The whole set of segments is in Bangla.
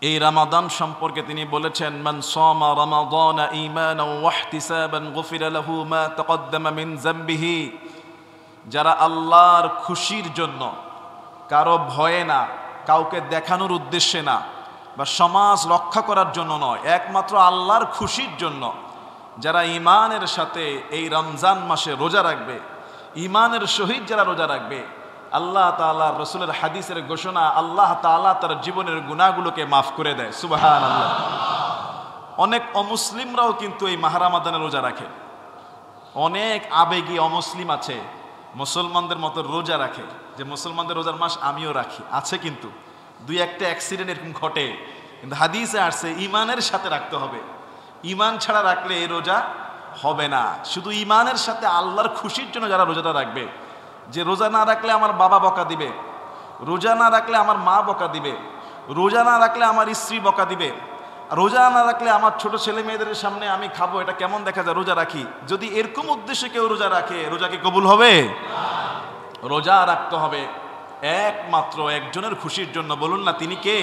এই রমাদান সম্পর্কে তিনি বলেছেন, মান সামা রমাদানা ঈমানান ওয়া ইহতিসাবান গুফিরা লাহু মা তাকদ্দামা মিন যামবিহি। যারা আল্লাহর খুশির জন্য, কারো ভয়ে না, কাউকে দেখানোর উদ্দেশ্যে না, বা সমাজ রক্ষা করার জন্য নয়, একমাত্র আল্লাহর খুশির জন্য যারা ঈমানের সাথে এই রমজান মাসে রোজা রাখবে, ঈমানের সহিত যারা রোজা রাখবে, আল্লাহ তাআলা রাসূলের হাদিসের ঘোষণা, আল্লাহ তাআলা তার জীবনের গুনাহগুলোকে মাফ করে দেয়। সুবহানাল্লাহ। অনেক অমুসলিমরাও কিন্তু এই মাহ রমাদানে রোজা রাখে। অনেক আবেগী অমুসলিম আছে, মুসলমানদের মতো রোজা রাখে, যে মুসলমানদের রোজার মাস আমিও রাখি, আছে কিন্তু দুই একটা অ্যাক্সিডেন্ট এরকম ঘটে। কিন্তু হাদিসে আসছে ঈমানের সাথে রাখতে হবে, ঈমান ছাড়া রাখলে এই রোজা হবে না। শুধু ঈমানের সাথে আল্লাহর খুশির জন্য যারা রোজাটা রাখবে, যে রোজা না রাখলে আমার বাবা বকা দিবে, রোজা না রাখলে আমার মা বকা দিবে, রোজা না রাখলে আমার স্ত্রী বকা দিবে, রোজা না রাখলে আমার ছোট ছেলে মেয়েদের সামনে আমি খাবো, এটা কেমন দেখা যায় রোজা রাখি, যদি এরকম উদ্দেশ্যে কেউ রোজা রাখে, রোজা কি কবুল হবে? রোজা রাখতে হবে একমাত্র একজনের খুশির জন্য। বলুন না, তিনি কে?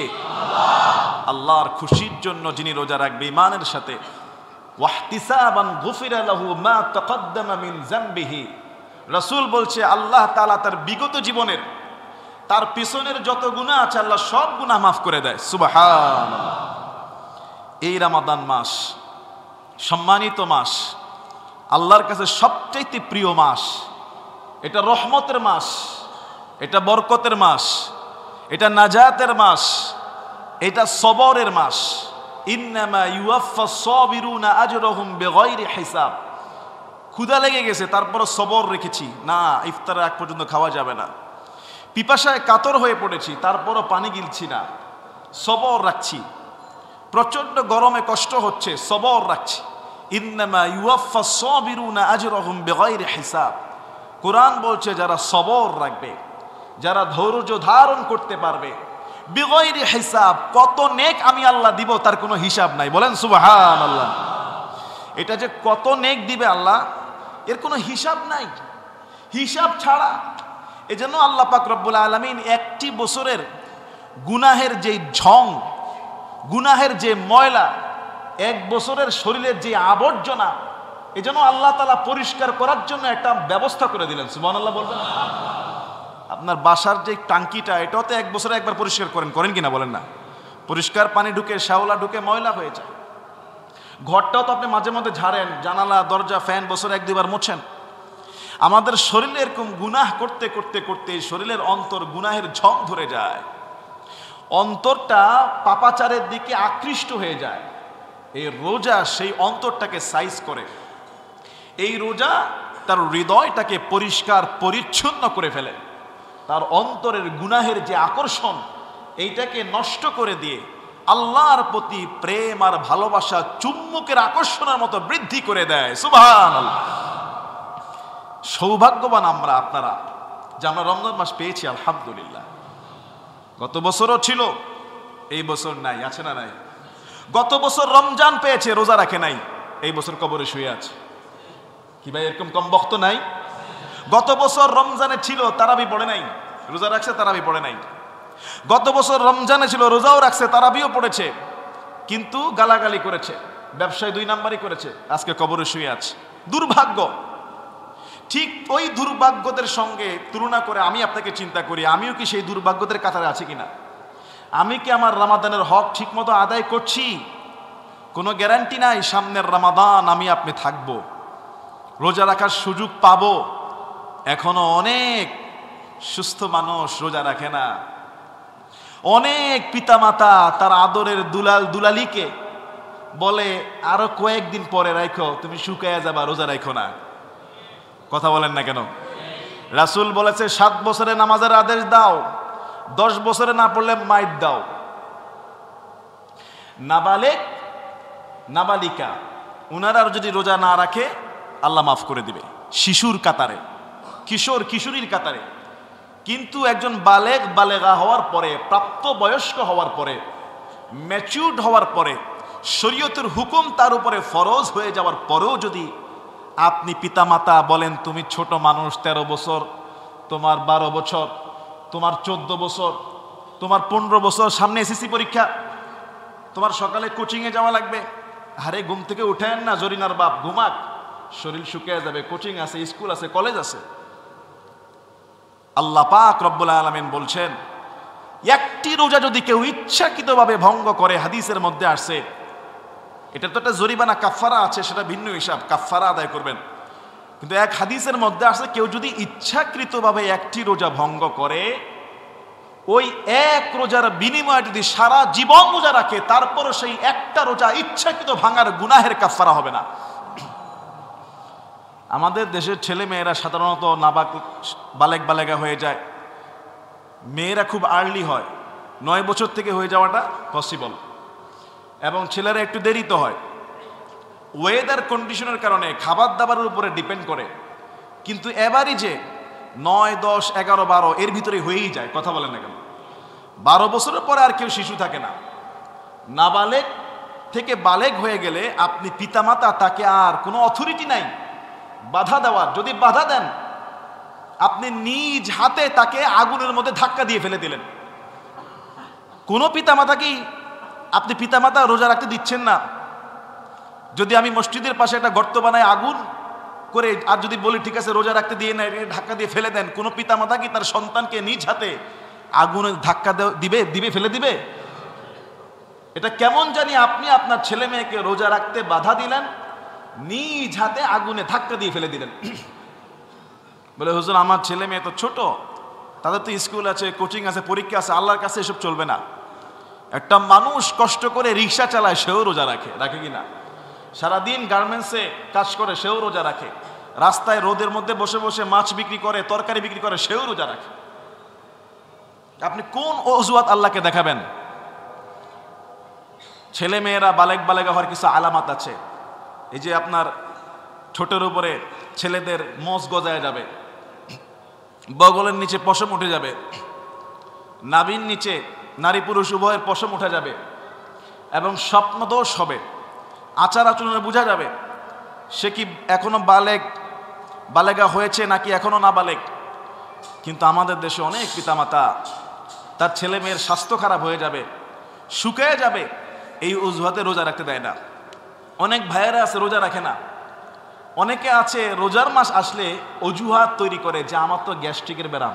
আল্লাহর খুশির জন্য যিনি রোজা রাখবে ঈমানের সাথে। ওয়াহতিসাবান গুফিরা লাহু মা তাকদ্দামা মিন যামবিহি। রাসূল বলছে আল্লাহ তাআলা তার বিগত জীবনের, তার পিছনের যত গুনাহ আছে আল্লাহ সব গুনাহ মাফ করে দেয়। সুবহানাল্লাহ। এই রমাদান মাস সম্মানিত মাস, আল্লাহর কাছে সবচেয়ে প্রিয় মাস। এটা রহমতের মাস, এটা বরকতের মাস, এটা নাজাতের মাস, এটা সবরের মাস। ইন্নামা ইউওয়াফাস সাবিরুনা আজরাহুম বিগাইরি হিসাব। ক্ষুধা লেগে গেছে, তারপরে সবর রেখেছি, না ইফতারের আগ পর্যন্ত খাওয়া যাবে না। পিপাসায় কাতর হয়ে পড়েছি, তারপরও পানি গিলছি না, সবর রাখছি। প্রচন্ড গরমে কষ্ট হচ্ছে, সবর রাখছি। ইন্নামা ইউওয়াফাস সাবিরুনা আজরাহুম বিগাইরি হিসাব। কোরআন বলছে যারা সবর রাখবে, যারা ধৈর্য ধারণ করতে পারবে, বিগাইরি হিসাব, কত নেক আমি আল্লাহ দিব তার কোনো হিসাব নাই। বলেন সুবহানাল্লাহ। এটা যে কত নেক দিবে আল্লাহ, এর কোনো হিসাব নাই, হিসাব ছাড়া। এজন্য আল্লাহ পাক রব্বুল আলামিন একটি বছরের গুনাহের যে ঝং, গুনাহের যে ময়লা, এক বছরের শরীরের যে আবর্জনা, এজন্য আল্লাহ তাআলা পরিষ্কার করার জন্য একটা ব্যবস্থা করে দিলেন। সুবহানাল্লাহ বলবেন। আপনার বাসার যে টাঙ্কিটা, এটাও তো এক বছরে একবার পরিষ্কার করেন কিনা বলেন না? পরিষ্কার পানি ঢুকে, শ্যাওলা ঢুকে, ময়লা হয়ে যায়। ঘরটাও তো আপনি মাঝে মধ্যে ঝাড়েন, জানালা দরজা ফ্যান বছরে এক দুইবার মোছেন। আমাদের শরীরে এরকম গুনাহ করতে করতে করতে শরীরের অন্তর গুনাহের ঝং ধরে যায়, অন্তরটা পাপাচারের দিকে আকৃষ্ট হয়ে যায়। এই রোজা সেই অন্তরটাকে সাইজ করে, এই রোজা তার হৃদয়টাকে পরিষ্কার পরিচ্ছন্ন করে ফেলে, তার অন্তরের গুনাহের যে আকর্ষণ এইটাকে নষ্ট করে দিয়ে আল্লাহর প্রতি প্রেম আর ভালোবাসা চুম্বকের আকর্ষণের মতো বৃদ্ধি করে দেয়। সুবহানাল্লাহ। সৌভাগ্যবান আমরা, আপনারা, যে আমরা রমজান মাস পেয়েছি আলহামদুলিল্লাহ। গত বছরও ছিল, এই বছর নাই, আছে না নাই? গত বছর রমজান পেয়েছে, রোজা রাখে নাই, এই বছর কবরে শুয়ে আছে। কি ভাই এরকম কম বক্ত নাই? গত বছর রমজানে ছিল, তারাবি পড়ে নাই, রোজা রাখছে, তারাবি পড়ে নাই। গত বছর রমজানে ছিল, রোজাও রাখছে, তারাবিও পড়েছে, কিন্তু গালাগালি করেছে, ব্যবসায় 2 নাম্বারই করেছে, আজকে কবরে শুয়ে আছে। দুর্ভাগ্য। ঠিক ওই দুর্ভাগ্যদের সঙ্গে তুলনা করে আমি আপনাকে চিন্তা করি, আমিও কি সেই দুর্ভাগ্যদের কাতারে আছি কিনা? আমি কি আমার রমাদানের হক ঠিকমতো আদায় করছি? কোনো গ্যারান্টি নাই সামনের রমাদান আমি আপনি থাকবো, রোজা রাখার সুযোগ পাবো। এখনো অনেক সুস্থ মানুষ রোজা রাখে না। অনেক পিতামাতা তার আদরের দুলালিকে বলে আরো কয়েকদিন পরে রাখো, তুমি শুকায়া যাবা, রোজা রাখো না। কথা বলেন না কেন? রাসূল বলেছে 7 বছরে নামাজের আদেশ দাও, 10 বছরে না পড়লে মাইর দাও। নাবালেগ নাবালিকা উনারা যদি রোজা না রাখে আল্লাহ মাফ করে দিবে, শিশুর কাতারে, কিশোর কিশোরীর কাতারে। কিন্তু একজন বালেগ বালেগা হওয়ার পরে, প্রাপ্ত বয়স্ক হওয়ার পরে, ম্যাচিউরড হওয়ার পরে, শরীয়তের হুকুম তার উপরে ফরজ হয়ে যাওয়ার পরেও যদি আপনি পিতামাতা বলেন তুমি ছোট মানুষ, 13 বছর, তোমার 12 বছর, তোমার 14 বছর, তোমার 15 বছর, সামনে এসএসসি পরীক্ষা, তোমার সকালে কোচিংয়ে যাওয়া লাগবে, আরে ঘুম থেকে উঠেন না, জরিনার বাপ ঘুমাক, শরীর শুকিয়ে যাবে, কোচিং আছে, স্কুল আছে, কলেজ আছে। আল্লাহ পাক রব্বুল আলামিন বলছেন, একটি রোজা যদি কেউ ইচ্ছাকৃতভাবে ভঙ্গ করে, হাদিসের মধ্যে আসছে, এটা তো একটা জরিমানা কাফারা আছে, সেটা ভিন্ন হিসাব, কাফারা আদায় করবেন। কিন্তু এক হাদিসের মধ্যে আসছে, কেউ যদি ইচ্ছাকৃতভাবে একটি রোজা ভঙ্গ করে, ওই এক রোজার বিনিময়ে যদি সারা জীবন রোজা রাখে, তারপরও সেই একটা রোজা ইচ্ছাকৃত ভাঙার গুনাহের কাফারা হবে না। আমাদের দেশের ছেলে মেয়েরা সাধারণত বালেগা হয়ে যায়, মেয়েরা খুব আর্লি হয়, 9 বছর থেকে হয়ে যাওয়াটা পসিবল, এবং ছেলেরা একটু দেরিতে হয়। ওয়েদার কন্ডিশনের কারণে, খাবার দাবারের উপরে ডিপেন্ড করে, কিন্তু এভারেজে 9, 10, 11, 12 এর ভিতরে হয়েই যায়। কথা বলেন না কেন? 12 বছরের পরে আর কেউ শিশু থাকে না। নাবালেগ থেকে বালেগ হয়ে গেলে আপনি পিতামাতা, তাকে আর কোনো অথরিটি নাই বাধা দেওয়ার। যদি বাধা দেন, আপনি নিজ হাতে তাকে আগুনের মধ্যে ধাক্কা দিয়ে ফেলে দিলেন। কোনো পিতামাতাকেই আপনি পিতামাতা রোজা রাখতে দিচ্ছেন না। যদি আমি মসজিদের পাশে একটা গর্ত বানাই আগুন করে, আর যদি বলি ঠিক আছে রোজা রাখতে দিয়ে না, ধাক্কা দিয়ে ফেলে দেন, কোনো পিতামাতা কি তার সন্তানকে নিজ হাতে আগুনে ধাক্কা দিবে ফেলে দিবে? এটা কেমন জানি আপনি আপনার ছেলে মেয়েকে রোজা রাখতে বাধা দিলেন, নিজ হাতে আগুনে ধাক্কা দিয়ে ফেলে দিলেন। বলে হুজুর আমার ছেলে মেয়ে তো ছোট, তাদের তো স্কুল আছে, কোচিং আছে, পরীক্ষা আছে, আল্লাহর কাছে এসব চলবে না। একটা মানুষ কষ্ট করে রিক্সা চালায়, সেও রোজা রাখে কিনা? সারাদিন গার্মেন্টসে কাজ করে, সেও রোজা রাখে। রাস্তায় রোদের মধ্যে বসে বসে মাছ বিক্রি করে, তরকারি বিক্রি করে, সেও রোজা রাখে। আপনি কোন অজুহাত আল্লাহকে দেখাবেন? ছেলে মেয়েরা বালেগা হওয়ার কিছু আলামত আছে। এই যে আপনার ঠোঁটের উপরে ছেলেদের মোজ গজায় যাবে, বগলের নিচে পশম উঠে যাবে, নাভির নিচে নারী পুরুষ উভয়ের পশম উঠে যাবে, এবং স্বপ্নদোষ হবে, আচার আচরণে বোঝা যাবে সে কি এখনো বালেগা হয়েছে নাকি এখনো না বালেগ। কিন্তু আমাদের দেশে অনেক পিতামাতা তার ছেলে মেয়ের স্বাস্থ্য খারাপ হয়ে যাবে, শুকিয়ে যাবে, এই অজুহাতে রোজা রাখতে দেয় না। অনেক ভাইয়েরা আছে রোজা রাখে না। অনেকে আছে রোজার মাস আসলে অজুহাত তৈরি করে যে আমার তো গ্যাস্ট্রিকের ব্যারাম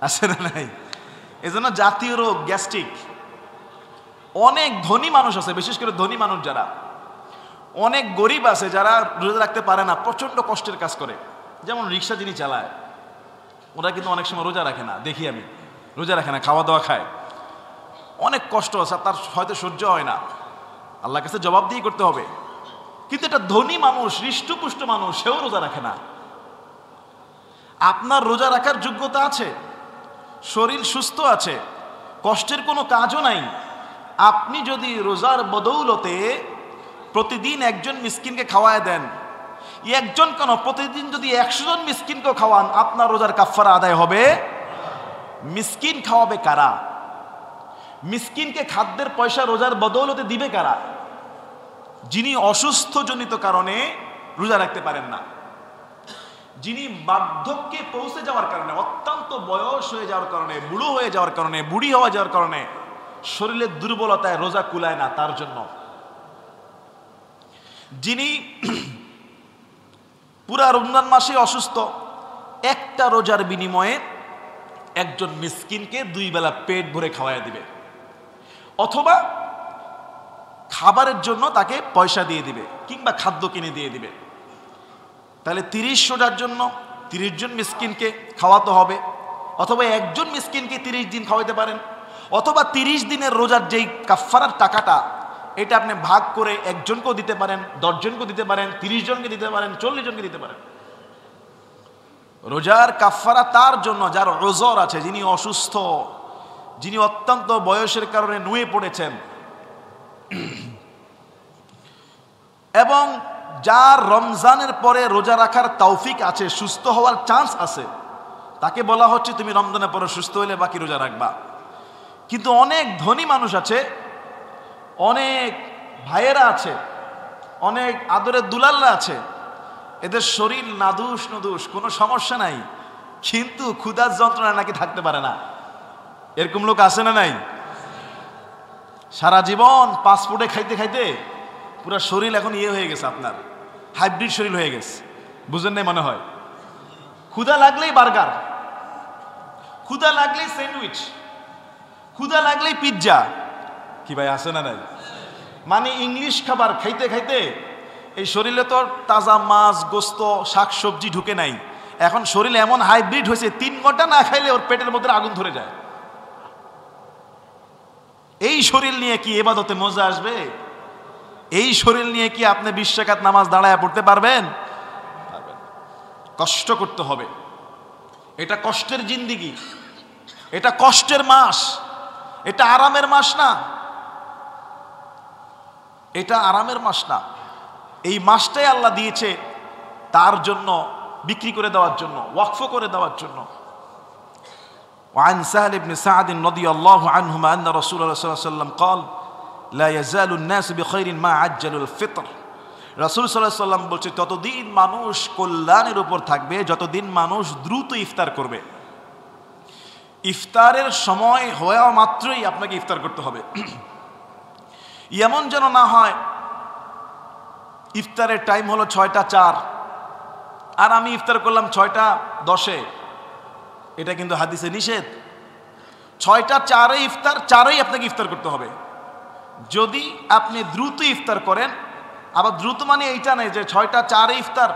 আছে না নাই, এজন্য জাতীয় রোগ গ্যাস্ট্রিক। অনেক ধনী মানুষ আছে, বিশেষ করে ধনী মানুষ যারা, অনেক গরিব আছে যারা রোজা রাখতে পারে না, প্রচন্ড কষ্টের কাজ করে। যেমন রিক্সা যিনি চালায়, ওরা কিন্তু অনেক সময় রোজা রাখে না, দেখি আমি রোজা রাখে না, খাওয়া দাওয়া খায়, অনেক কষ্ট আছে, তার হয়তো সহ্য হয় না, আল্লাহর কাছে জবাবদিহি করতে হবে। কিন্তু এটা ধনী মানুষ, হৃষ্টপুষ্ট মানুষ, সেও রোজা রাখে না। আপনার রোজা রাখার যোগ্যতা আছে, শরীর সুস্থ আছে, কষ্টের কোনো কাজও নাই। আপনি যদি রোজার বদৌলতে প্রতিদিন একজন মিসকিনকে খাওয়ায় দেন, একজন কেন, প্রতিদিন যদি 100 জন মিসকিনকে খাওয়ান, আপনার রোজার কাফারা আদায় হবে। মিসকিন খাওয়াবে কারা? মিসকিনকে খাদ্যের পয়সা রোজার বদৌলতে দিবে কারা? যিনি অসুস্থ জনিত কারণে রোজা রাখতে পারেন না, যিনি বার্ধক্যে পৌঁছে যাওয়ার কারণে, অত্যন্ত বয়স হয়ে যাওয়ার কারণে, বুড়ো হয়ে যাওয়ার কারণে, বুড়ি হয়ে যাওয়ার কারণে শরীরের দুর্বলতায় রোজা কুলায় না, তার জন্য। যিনি পুরা রমজান মাসে অসুস্থ, একটা রোজার বিনিময়ে একজন মিসকিনকে 2 বেলা পেট ভরে খাওয়াইয়া দিবে, অথবা খাবারের জন্য তাকে পয়সা দিয়ে দিবে, কিংবা খাদ্য কিনে দিয়ে দিবে। তাহলে 30 রোজার জন্য 30 জন মিসকিনকে খাওয়াতে হবে, অথবা একজন মিসকিনকে 30 দিন খাওয়াইতে পারেন, অথবা 30 দিনের রোজার যেই কাফারার টাকাটা, এটা আপনি ভাগ করে একজনকেও দিতে পারেন, 10 জনকেও দিতে পারেন, 30 জনকে দিতে পারেন, 40 জনকে দিতে পারেন। রোজার কাফারা তার জন্য যার ওজর আছে, যিনি অসুস্থ, যিনি অত্যন্ত বয়সের কারণে নুয়ে পড়েছেন, এবং যার রমজানের পরে রোজা রাখার তৌফিক আছে, সুস্থ হওয়ার চান্স আছে, তাকে বলা হচ্ছে তুমি রমজানের পরে সুস্থ হলে বাকি রোজা রাখবা। কিন্তু অনেক ধনী মানুষ আছে, অনেক ভাইয়েরা আছে, অনেক আদরের দুলাল্লা আছে, এদের শরীর নাদুস নদুস, কোনো সমস্যা নাই, কিন্তু ক্ষুধার যন্ত্রণা নাকি থাকতে পারে না। এরকম লোক আছে না নাই? সারা জীবন পাসপোর্টে খাইতে খাইতে পুরো শরীর এখন হয়ে গেছে, আপনার হাইব্রিড শরীর হয়ে গেছে, বুঝেন নাই মনে হয়। ক্ষুধা লাগলেই বার্গার, ক্ষুধা লাগলেই স্যান্ডউইচ, ক্ষুধা লাগলেই পিৎজা, কি ভাই আছে না নাই? মানে ইংলিশ খাবার খাইতে খাইতে এই শরীরে তো তাজা মাছ গোস্ত শাকসবজি ঢুকে নাই। এখন শরীর এমন হাইব্রিড হয়েছে, 3 ঘন্টা না খাইলে ওর পেটের মধ্যে আগুন ধরে যায়। এই শরীর নিয়ে কি ইবাদতে মজা আসবে? এই শরীর নিয়ে কি আপনি 20 রাকাত নামাজ দাঁড়ায় পড়তে পারবেন? কষ্ট করতে হবে। এটা কষ্টের জিন্দেগি, এটা কষ্টের মাস, এটা আরামের মাস না, এটা আরামের মাস না। এই মাসটাই আল্লাহ দিয়েছে তার জন্য, বিক্রি করে দেওয়ার জন্য, ওয়াকফ করে দেওয়ার জন্য। وعن سهل بن سعد رضي الله عنهما أن رسول الله صلى الله عليه وسلم قال لا يزال الناس بخير ما عجلوا الفطر। রাসূল সাল্লাল্লাহু আলাইহি ওয়াসাল্লাম বলছে, ততদিন মানুষ কল্যাণের উপর থাকবে যতদিন মানুষ দ্রুত ইফতার করবে। ইফতারের সময় হওয়া মাত্রই আপনাকে ইফতার করতে হবে। এমন যেন না হয় ইফতারের টাইম হলো 6টা 4 আর আমি ইফতার করলাম 6টা 10-এ। এটা কিন্তু হাদিসে নিষেধ। 6টা 4-এ ইফতার, 4-এই আপনাকে ইফতার করতে হবে। যদি আপনি দ্রুত ইফতার করেন, আবার দ্রুত মানে এইটা নেই যে 6টা 4-এ ইফতার,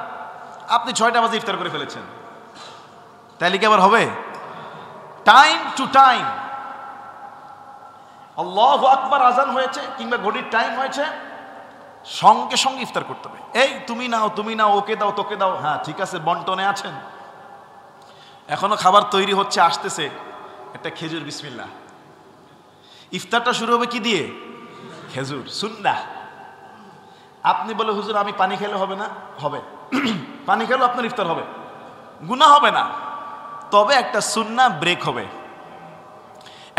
আপনি 6টা বাজে ইফতার করে ফেলেছেন, তাইলে কি আবার হবে? টাইম টু টাইম, আল্লাহু আকবার আজান হয়েছে কিংবা ঘড়ির টাইম হয়েছে, সঙ্গে সঙ্গে ইফতার করতে হবে। এই তুমি নাও, তুমি নাও, ওকে দাও, তোকে দাও, হ্যাঁ ঠিক আছে, বন্টনে আছেন। এখনো খাবার তৈরি হচ্ছে, আসতেছে, একটা খেজুর, বিসমিল্লাহ। ইফতারটা শুরু হবে কি দিয়ে? খেজুর, সুন্নাহ। আপনি বলে হুজুর আমি পানি খেলে হবে না? হবে। পানি খেলেও আপনার ইফতার হবে, গুনাহ হবে না। তবে একটা সুন্নাহ ব্রেক হবে,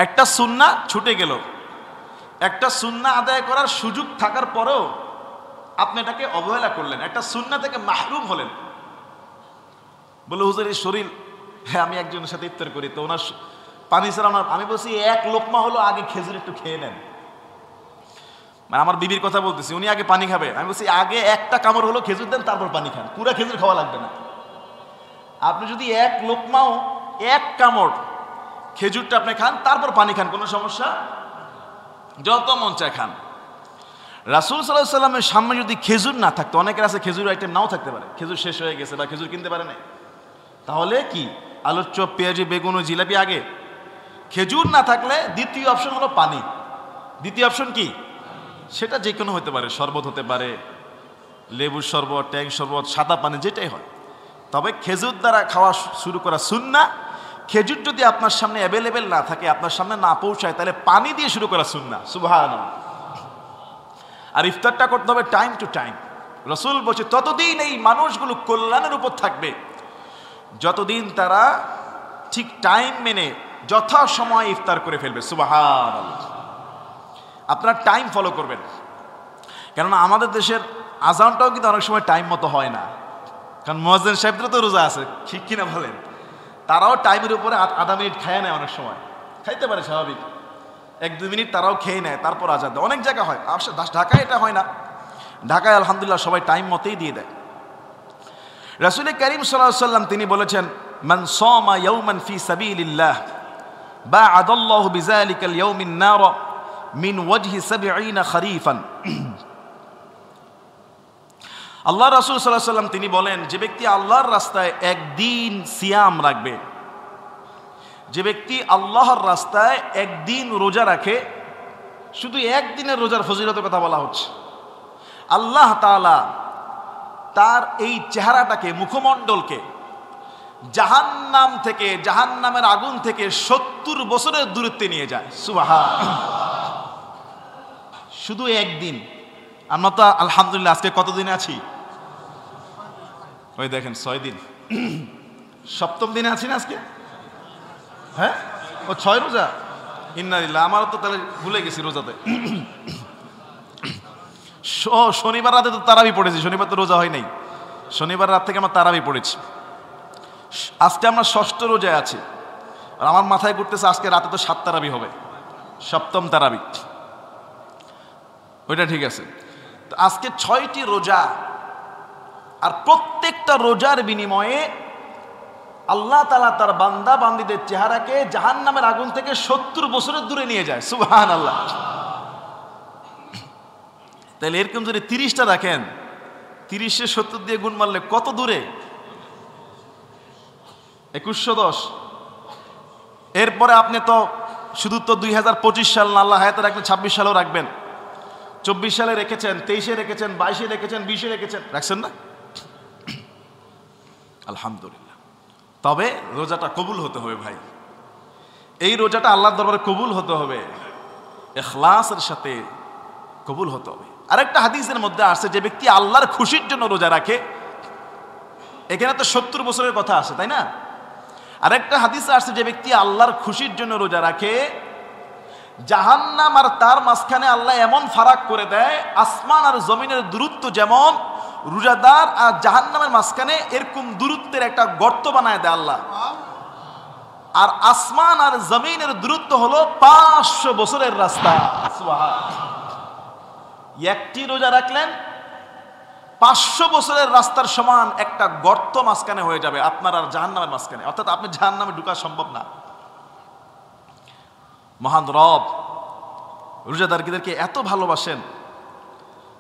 একটা সুন্নাহ ছুটে গেল, একটা সুন্নাহ আদায় করার সুযোগ থাকার পরেও আপনি এটাকে অবহেলা করলেন, একটা সুন্নাহ থেকে মাহরুম হলেন। বলে হুজুর এই শরীর, হ্যাঁ আমি একজনের সাথে ইফতার করি, তো ওনার পানি ছাড়া আমি বলছি এক লোকমা হলো আগে খেজুর একটু খেয়ে নেন। মানে আমার বিবির কথা বলতেছি, উনি আগে পানি খাবে, আমি বলছি আগে একটা কামড় হলো খেজুর দেন, তারপর পানি খান, পুরা খেজুর খাওয়া লাগবে না। আপনি যদি এক লোকমাও, এক কামড় খেজুরটা আপনি খান, তারপর পানি খান, কোনো সমস্যা, যত মন চায় খান। রাসূল সাল্লাল্লাহু আলাইহি সাল্লামের সামনে যদি খেজুর না থাকতো, অনেকের আছে খেজুর আইটেম নাও থাকতে পারে, খেজুর শেষ হয়ে গেছে বা খেজুর কিনতে পারে না, তাহলে কি আলুর চপ, পেঁয়াজি, বেগুন, জিলাপি আগে। খেজুর না থাকলে দ্বিতীয় অপশন হলো পানি। দ্বিতীয় অপশন কি? সেটা যে কোনো হতে পারে, শরবত হতে পারে, লেবুর শরবত, ট্যাং শরবত, সাদা পানি, যেটাই হয়। তবে খেজুর দ্বারা খাওয়া শুরু করা সুন্নাহ। খেজুর যদি আপনার সামনে অ্যাভেলেবেল না থাকে, আপনার সামনে না পৌঁছায়, তাহলে পানি দিয়ে শুরু করা সুন্নাহ। সুবহানাল্লাহ। আর ইফতারটা করতে হবে টাইম টু টাইম। রাসূল বলছে ততদিন এই মানুষগুলো কল্যাণের উপর থাকবে যতদিন তারা ঠিক টাইম মেনে যথাসময়ে ইফতার করে ফেলবে। সুবহানাল্লাহ। আপনারা টাইম ফলো করবেন, কেননা আমাদের দেশের আজানটাও কিন্তু অনেক সময় টাইম মতো হয় না, কারণ মুয়াজ্জিন সাহেবরা তো রোজা আছে, ঠিক কিনা বলেন? তারাও টাইমের উপরে আধা মিনিট খেয়ে নেয়, অনেক সময় খাইতে পারে স্বাভাবিক, 1-2 মিনিট তারাও খেয়ে নেয়, তারপর আজান দেয়। অনেক জায়গা হয়, ঢাকায় এটা হয় না। ঢাকায় আলহামদুলিল্লাহ সবাই টাইম মতেই দিয়ে দেয়। রাসূল করিম সাল্লাল্লাহু আলাইহি ওয়াসাল্লাম তিনি বলেছেন, মান সামা ইয়াওমান ফি সাবিলিল্লাহ বা'আদাল্লাহু বিযালিকাল ইয়াউমিন নার মিন ওয়াজহি 70 খরিফান। আল্লাহ রাসূল সাল্লাল্লাহু আলাইহি ওয়াসাল্লাম তিনি বলেন, যে ব্যক্তি আল্লাহর রাস্তায় একদিন সিয়াম রাখবে, যে ব্যক্তি আল্লাহর রাস্তায় একদিন রোজা রাখে, শুধু একদিনের রোজার ফজিলতের কথা বলা হচ্ছে, আল্লাহ তাআলা তার এই চেহারাটাকে, মুখমণ্ডলকে জাহান্নাম থেকে, জাহান্নামের আগুন থেকে 70 বছরের দূরত্বে নিয়ে যায়। সুবহানাল্লাহ। শুধু একদিন। আমরা তো আলহামদুলিল্লাহ আজকে কতদিনে আছি? ওই দেখেন 6 দিন, 7ম দিনে আছি না আজকে? হ্যাঁ, ও 6 রোজা। ইন্নালিল্লাহ, আমারও তো তাহলে ভুলে গেছি রোজাতে। শনিবার রাতে তো তারাবি পড়েছি, শনিবার তো রোজা হয় নাই, শনিবার রাত থেকে আমরা তারাবি পড়েছি। আজকে আমরা 6ষ্ঠ রোজায় আছি, আর আমার মাথায় ঘুরতেছে আজকে রাতে তো 7 তারাবি হবে, 7ম তারাবি। ওইটা ঠিক আছে। তো আজকে 6টি রোজা, আর প্রত্যেকটা রোজার বিনিময়ে আল্লাহ তাআলা তার বান্দা বান্দীদের চেহারাকে জাহান্নামের আগুন থেকে 70 বছরের দূরে নিয়ে যায়। সুবহানাল্লাহ। তাহলে এরকম যদি 30টা রাখেন, 30-এ 70 দিয়ে গুণ মারলে কত দূরে? 2110। এরপরে আপনি তো শুধু তো 2025 সাল না, আল্লাহ হায়াতে রাখলে 26 সালেও রাখবেন, 24 সালে রেখেছেন, 23-এ রেখেছেন, 22-এ রেখেছেন, 20-এ রেখেছেন, রাখছেন না? আলহামদুলিল্লাহ। তবে রোজাটা কবুল হতে হবে ভাই, এই রোজাটা আল্লাহর দরবারে কবুল হতে হবে, ইখলাসের সাথে কবুল হতে হবে। আরেকটা হাদিসের মধ্যে আসছে, যে ব্যক্তি আল্লাহর খুশির জন্য রোজা রাখে, এখানে তো 70 বছরের কথা আছে, তাই না? আরেকটা হাদিসে আসছে, যে ব্যক্তি আল্লাহর খুশির জন্য রোজা রাখে, জাহান্নাম আর তার মাঝখানে আল্লাহ এমন ফারাক করে দেয়, আসমান আর জমিনের দূরত্ব যেমন, রোজাদার আর জাহান্নামের মাঝখানে এরকম দূরত্বের একটা গর্ত বানায় দেয় আল্লাহ। আর আসমান আর জমিনের দূরত্ব হলো 500 বছরের রাস্তা। একটি রোজা রাখলেন, 500 বছরের রাস্তার সমান একটা গর্ত মাঝখানে হয়ে যাবে আপনার আর জাহান্নামের মাঝখানে, অর্থাৎ আপনি জাহান্নামে ঢোকা সম্ভব না। মহান রব রোজাদারদেরকে এত ভালোবাসেন,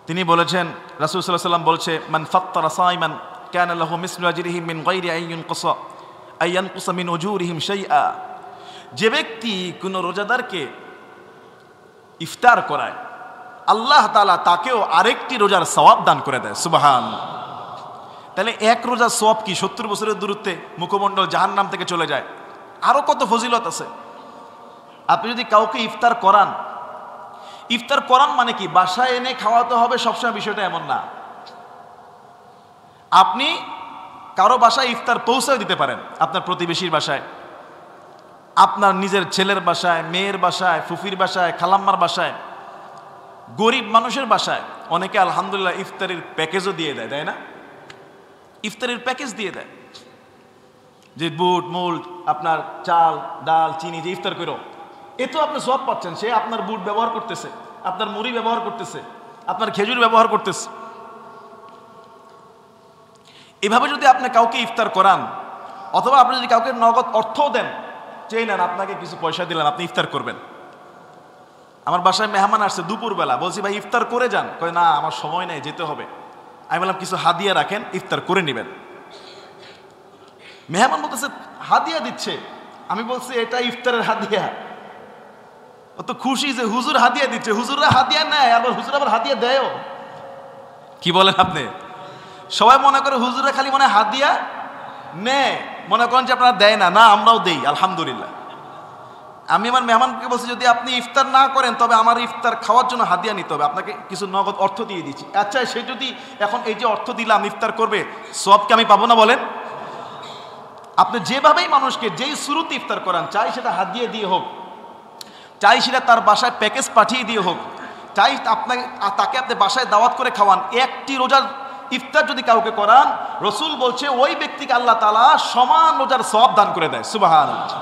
তিনি বলেছেন, রাসূল সাল্লাল্লাহু আলাইহি ওয়াসাল্লাম বলছে, মান ফাত্তারা সাইমান কানা লাহু মিসলু আজরিহি মিন গায়রি আইয়ুনকুসা মিন উজুরিহিম শাইআ। যে ব্যক্তি কোন রোজাদারকে ইফতার করায়, আল্লাহ তাআলা তাকেও আরেকটি রোজার সওয়াব দান করে দেয়। সুবহানাল্লাহ। তাহলে এক রোজার সওয়াব কি 70 বছরের দূরত্বে মুখমণ্ডল জাহান্নাম থেকে চলে যায়। আরো কত ফজিলত আছে। আপনি যদি কাউকে ইফতার করান, ইফতার করান মানে কি বাসায় এনে খাওয়াতে হবে সবসময় বিষয়টা এমন না। আপনি কারো বাসায় ইফতার পৌঁছে দিতে পারেন, আপনার প্রতিবেশীর বাসায়, আপনার নিজের ছেলের বাসায়, মেয়ের বাসায়, ফুফির বাসায়, খালাম্মার বাসায়, গরিব মানুষের বাসায়। অনেকে আলহামদুলিল্লাহ ইফতারের প্যাকেজও দিয়ে দেয়, তাই না? ইফতারের প্যাকেজ দিয়ে দেয়, যে বুট মূল, আপনার চাল ডাল চিনি যে ইফতার করো, এ তো আপনি সওয়াব পাচ্ছেন। সে আপনার বুট ব্যবহার করতেছে, আপনার মুড়ি ব্যবহার করতেছে, আপনার খেজুর ব্যবহার করতেছে। এভাবে যদি আপনি কাউকে ইফতার করান, অথবা আপনি যদি কাউকে নগদ অর্থও দেন, চেয়ে নেন আপনাকে কিছু পয়সা দিলেন, আপনি ইফতার করবেন। আমার বাসায় মেহমান আসছে দুপুরবেলা, বলছি ভাই ইফতার করে যান, কয় না আমার সময় নেই, যেতে হবে। আমি বললাম কিছু হাদিয়া রাখেন, ইফতার করে নেবেন। মেহমান বলতেছে হাদিয়া দিচ্ছে, আমি বলছি এটা ইফতারের হাদিয়া। ও তো খুশি যে হুজুর হাদিয়া দিচ্ছে, হুজুররা হাদিয়া নেয়, আবার হুজুর আবার হাদিয়া দেয়ও। কি বলেন আপনি? সবাই মনে করে হুজুররা খালি মনে হাদিয়া নেয়, মনে করেন যে আপনারা দেয় না। না, আমরাও দেই আলহামদুলিল্লাহ। আমি আমার মেহমানকে বলছি, যদি আপনি ইফতার না করেন তবে আমার ইফতার খাওয়ার জন্য হাদিয়া নিতে হবে, আপনাকে কিছু নগদ অর্থ দিয়ে দিচ্ছি। আচ্ছা, সে যদি এখন এই যে অর্থ দিলাম ইফতার করবে, সবকে আমি পাবো না বলেন? আপনি যেভাবেই মানুষকে যেই শুরুতে ইফতার করান, চাই সেটা হাদিয়া দিয়ে হোক, চাই সেটা তার বাসায় প্যাকেজ পাঠিয়ে দিয়ে হোক, চাই তাকে আপনি বাসায় দাওয়াত করে খাওয়ান, একটি রোজার ইফতার যদি কাউকে করান, রসুল বলছে ওই ব্যক্তিকে আল্লাহ তাআলা সমান রোজার সওয়াব দান করে দেয়। সুবহানাল্লাহ।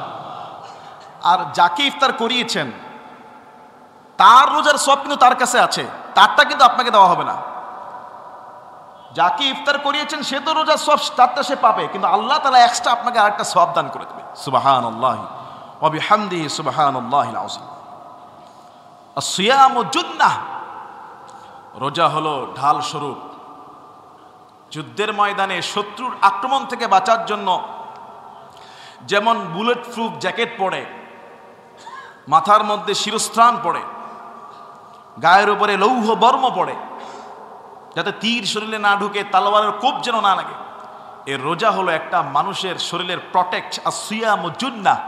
আর যাকে ইফতার করিয়েছেন তার রোজার সওয়াব কিন্তু তার কাছে আছে, তারটা কিন্তু আপনাকে দেওয়া হবে না। যাকে ইফতার করিয়েছেন সে তো রোজার সওয়াব তারটা সে পাবে, কিন্তু আল্লাহ তাআলা এক্সট্রা আপনাকে আরেকটা সওয়াব দান করে দেবে। সুবহানাল্লাহি ওয়া বিহামদিহি সুবহানাল্লাহিল আযীম। আসিয়ামু জুন্নাহ, রোজা হলো ঢাল স্বরূপ। যুদ্ধের ময়দানে শত্রুর আক্রমণ থেকে বাঁচার জন্য যেমন বুলেট প্রুফ জ্যাকেট পরে, মাথার মধ্যে শিরস্ত্রাণ পরে, গায়ের উপরে লৌহ বর্ম পরে, যাতে তীর শরীরে না ঢুকে, তালোয়ারের কোপ যেন না লাগে, এর রোজা হলো একটা মানুষের শরীরের প্রটেক্ট। আসিয়ামু জুন্নাহ,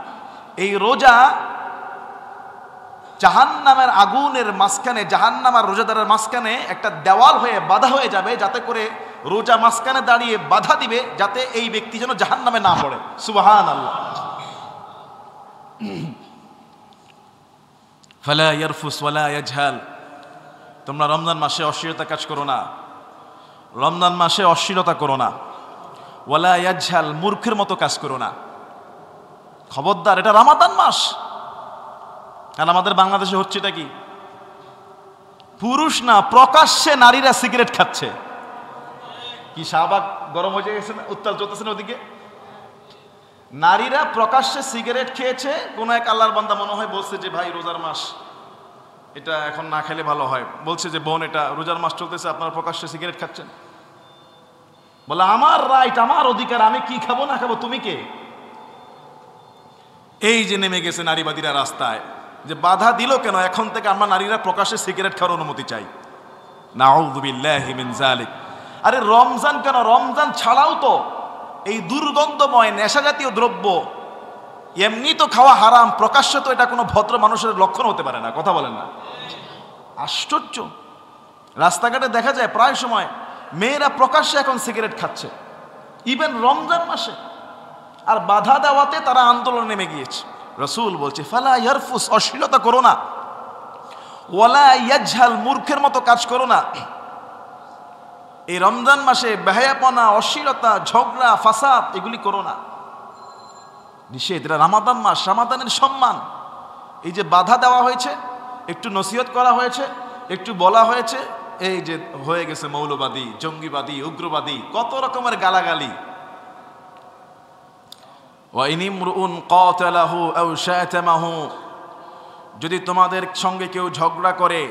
এই রোজা জাহান্নামের আগুনের মাঝখানে, জাহান্নাম আর রোজাদারের মাঝখানে একটা দেওয়াল হয়ে বাধা হয়ে যাবে, যাতে করে রোজা মাঝখানে দাঁড়িয়ে বাধা দিবে, যাতে এই ব্যক্তি যেন জাহান্নামে না পড়ে। সুবহানাল্লাহ। ফালা ইয়ারফুস ওয়ালা ইয়াজহাল, তোমরা রমজান মাসে অশ্লীলতা কাজ করো না, রমজান মাসে অশ্লীলতা করো না। ওয়ালা ইয়াজহাল, মূর্খের মতো কাজ করো না। খবরদার, এটা রমাদান মাস। আর আমাদের বাংলাদেশে হচ্ছে এটা কি, পুরুষ না, প্রকাশ্যে নারীরা সিগারেট খাচ্ছে। কি শাহবাগ গরম হয়ে গেছে না, উত্তাল চলতেছে না ওদিকে? নারীরা প্রকাশ্যে সিগারেট খেয়েছে। কোন এক আল্লাহর বান্দা মনে হয় বলছে যে ভাই রোজার মাস, এটা এখন না খেলে ভালো হয়। বলছে যে বোন, এটা রোজার মাস চলতেছে, আপনারা প্রকাশ্যে সিগারেট খাচ্ছেন। বলে আমার রাইট, আমার অধিকার, আমি কি খাবো না খাবো, তুমি কে? এই যে নেমে গেছে নারীবাদীরা রাস্তায়, যে বাধা দিল কেন? এখন থেকে আমরা নারীরা প্রকাশ্যে সিগারেট খাওয়ার অনুমতি চাই। নাউযু বিল্লাহি মিন যালিক। আরে রমজান কেন, রমজান ছাড়াও তো এই দুর্গন্ধময় নেশা জাতীয় দ্রব্য এমনি তো খাওয়া হারাম, প্রকাশ্য তো এটা কোনো ভদ্র মানুষের লক্ষণ হতে পারে না। কথা বলেন না? আশ্চর্য। রাস্তাঘাটে দেখা যায় প্রায় সময় মেয়েরা প্রকাশ্যে এখন সিগারেট খাচ্ছে, ইভেন রমজান মাসে। আর বাধা দেওয়াতে তারা আন্দোলন নেমে গিয়েছে। রাসূল বলছে ফালা ইয়ারফুস, অশ্লীলতা করো না, ওয়ালা ইয়াজহাল, মূর্খের মতো কাজ করো না। এই রমজান মাসে বেহায়াপনা, অশ্লীলতা, ঝগড়া, ফাসাদ এগুলি করো না, নিষেধ। এটা রমাদান মাস, রমাদানের সম্মান। এই যে বাধা দেওয়া হয়েছে, একটু নসিহত করা হয়েছে, একটু বলা হয়েছে, এই যে হয়ে গেছে মৌলবাদী, জঙ্গিবাদী, উগ্রবাদী, কত রকমের গালাগালি। ওয়া ইন ইমরুন কাতালাহু আও শাতামাহু, যদি তোমাদের সঙ্গে কেউ ঝগড়া করে,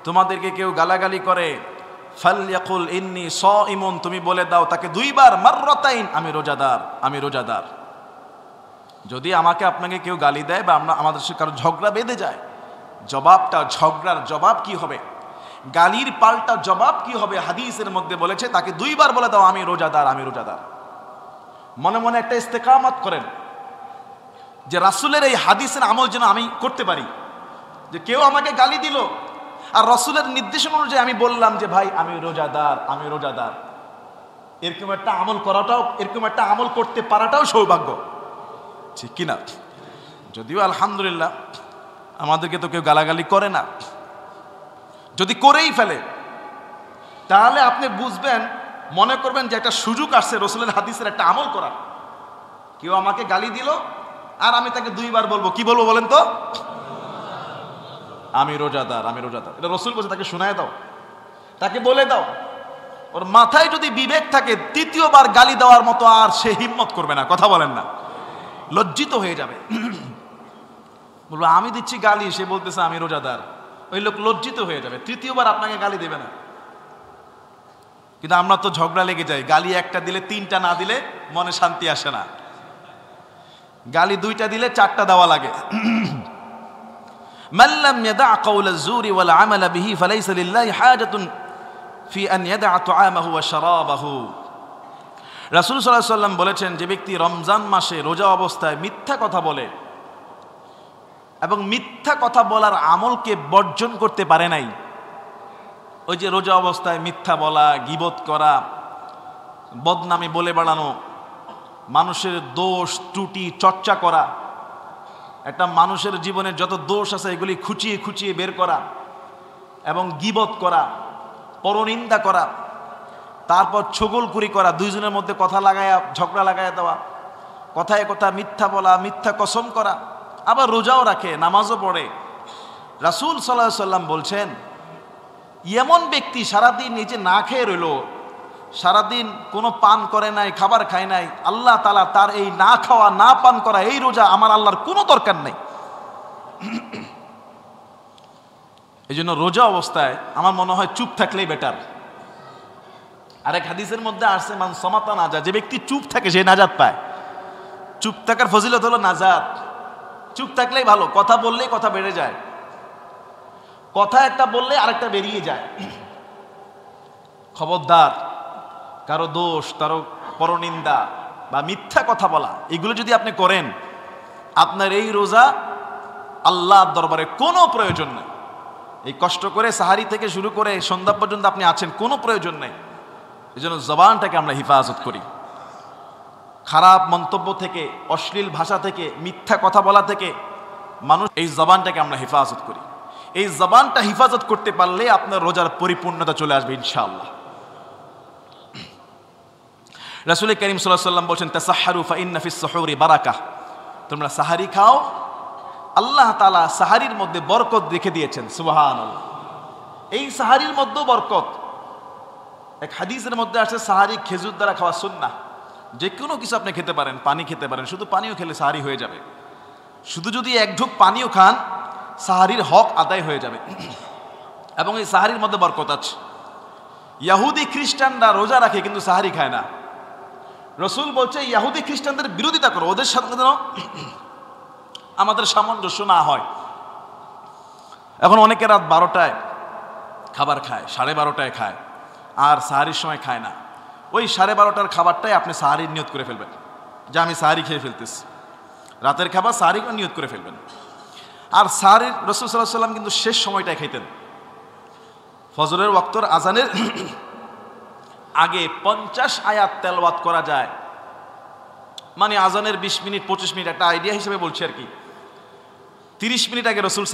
তোমাদেরকে কেউ গালাগালি করে, ফালইয়াকুল ইন্নী সাইমুন, তুমি বলে দাও তাকে দুইবার, মাররাতাইন, আমি রোজাদার, আমি রোজাদার। যদি আমাকে আপনাকে কেউ গালি দেয় বা আমাদের সাথে কারো ঝগড়া বেঁধে যায়, জবাবটা, ঝগড়ার জবাব কি হবে, গালির পাল্টা জবাব কি হবে? হাদিসের মধ্যে বলেছে তাকে দুইবার বলে দাও আমি রোজাদার, আমি রোজাদার। মনে মনে একটা ইস্তেকামত করেন যে রাসূলের এই হাদিসের আমল যেন আমি করতে পারি। যে কেউ আমাকে গালি দিল আর রাসূলের নির্দেশনা অনুযায়ী আমি বললাম যে ভাই আমি রোজাদার, আমি রোজাদার। এরকম একটা আমল করাটাও, এরকম একটা আমল করতে পারাটাও সৌভাগ্য, ঠিক কিনা? যদিও আলহামদুলিল্লাহ আমাদেরকে তো কেউ গালাগালি করে না। যদি করেই ফেলে তাহলে আপনি বুঝবেন, মনে করবেন যে একটা সুযোগ আসছে রাসূলের হাদিসের একটা আমল করার। কেউ আমাকে গালি দিল আর আমি তাকে দুইবার বলবো, কি বলবো বলেন তো? আমি রোজাদার, আমি রোজাদার। এটা রাসূল বলছে, তাকে শোনায় দাও, তাকে বলে দাও। ওর মাথায় যদি বিবেক থাকে, তৃতীয়বার গালি দেওয়ার মতো আর সে হিম্মত করবে না। কথা বলেন না? লজ্জিত হয়ে যাবে। বলবো আমি দিচ্ছি গালি, সে বলতেছে আমি রোজাদার, ওই লোক লজ্জিত হয়ে যাবে, তৃতীয়বার আপনাকে গালি দেবে না। কিন্তু আমরা তো ঝগড়া লেগে যাই, গালি একটা দিলে তিনটা না দিলে মনে শান্তি আসে না, গালি দুইটা দিলে চারটা দেওয়া লাগে। মান লাম ইয়াদা কাওলা যুরি ওয়াল আমালা বিহি ফালাইসা লিল্লাহি হাজাতুন ফি আন ইয়াদা তুআমাহু ওয়া শারাবাহু। রাসূল সাল্লাল্লাহু আলাইহি ওয়াসাল্লাম বলেছেন, যে ব্যক্তি রমজান মাসে রোজা অবস্থায় মিথ্যা কথা বলে এবং মিথ্যা কথা বলার আমলকে বর্জন করতে পারে নাই, ওই যে রোজা অবস্থায় মিথ্যা বলা, গীবত করা, বদনামি বলে বেড়ানো, মানুষের দোষ ত্রুটি চর্চা করা, একটা মানুষের জীবনে যত দোষ আছে এগুলি খুঁচিয়ে খুঁচিয়ে বের করা এবং গীবত করা, পরনিন্দা করা, তারপর ছগলকুরি করা, দুইজনের মধ্যে কথা লাগায়া, ঝগড়া লাগায়া দেওয়া, কথায় কথা মিথ্যা বলা, মিথ্যা কসম করা, আবার রোজাও রাখে, নামাজও পড়ে। রাসূল সাল্লাল্লাহু আলাইহি ওয়াসাল্লাম বলছেন, এমন ব্যক্তি সারাদিন নিজে না খেয়ে রইল, সারাদিন কোনো পান করে নাই, খাবার খায় নাই, আল্লাহ তাআলা তার এই না খাওয়া, না পান করা এই রোজা আমার আল্লাহর কোনো দরকার নেই। এই জন্য রোজা অবস্থায় আমার মনে হয় চুপ থাকলেই বেটার। আরেক হাদিসের মধ্যে আসছে মান সামাতা নাজা, যে ব্যক্তি চুপ থাকে সে নাজাত পায়। চুপ থাকার ফজিলত হলো নাজাত। চুপ থাকলেই ভালো, কথা বললেই কথা বেড়ে যায়, কথা একটা বললে আরেকটা বেরিয়ে যায়। খবরদার, কারো দোষ, কারো পরনিন্দা বা মিথ্যা কথা বলা, এগুলো যদি আপনি করেন, আপনার এই রোজা আল্লাহর দরবারে কোনো প্রয়োজন নেই। এই কষ্ট করে সাহারি থেকে শুরু করে সন্ধ্যা পর্যন্ত আপনি আছেন, কোনো প্রয়োজন নেই। এই জন্য জবানটাকে আমরা হিফাজত করি, খারাপ মন্তব্য থেকে, অশ্লীল ভাষা থেকে, মিথ্যা কথা বলা থেকে মানুষ, এই জবানটাকে আমরা হেফাজত করি। এই জবানটা হিফাজত করতে পারলে আপনার রোজার পরিপূর্ণতা চলে আসবে ইনশাআল্লাহ। রাসূল কারীম সাল্লাল্লাহু আলাইহি ওয়াসাল্লাম বলেন, তাসাহহারু ফাইন্না ফিস সুহুরি বারাকাহ, তোমরা সাহারি খাও, আল্লাহ তাআলা সাহারির মধ্যে বরকত রেখে দিয়েছেন। সুবহানাল্লাহ। এই সাহারির মধ্যেও বরকত। এক হাদিসের মধ্যে আসে সাহারি খেজুর দ্বারা খাওয়া সুন্নাহ। যে কোনো কিছু আপনি খেতে পারেন, পানি খেতে পারেন, শুধু পানিও খেলে সাহারি হয়ে যাবে। শুধু যদি এক ঢুক পানিও খান সাহারির হক আদায় হয়ে যাবে। এবং এই সাহারির মধ্যে বরকত আছে। ইহুদি খ্রিস্টানরা রোজা রাখে কিন্তু সাহারি খায় না। রসুল বলছে ইহুদি খ্রিস্টানদের বিরোধিতা করো, ওদের সাথে যেন আমাদের সামঞ্জস্য না হয়। এখন অনেকে রাত 12টায় খাবার খায়, 12:30টায় খায়, আর সাহারির সময় খায় না। ওই 12:30টার খাবারটাই আপনি সাহারির নিয়ত করে ফেলবেন যে আমি সাহারি খেয়ে ফেলতেছি। রাতের খাবার সাহারি নিয়ত করে ফেলবেন। আর সাহারির রাসূল সাল্লাল্লাহু আলাইহি ওয়াসাল্লাম কিন্তু শেষ সময়টায় খাইতেন। ফজরের ওয়াক্তর আজানের আগে 50 আয়াত তেলাওয়াত করা যায়, মানে আজানের 20 মিনিট 25 মিনিট, একটা আইডিয়া হিসেবে বলছি আর কি। 30 মিনিট আগে রসুল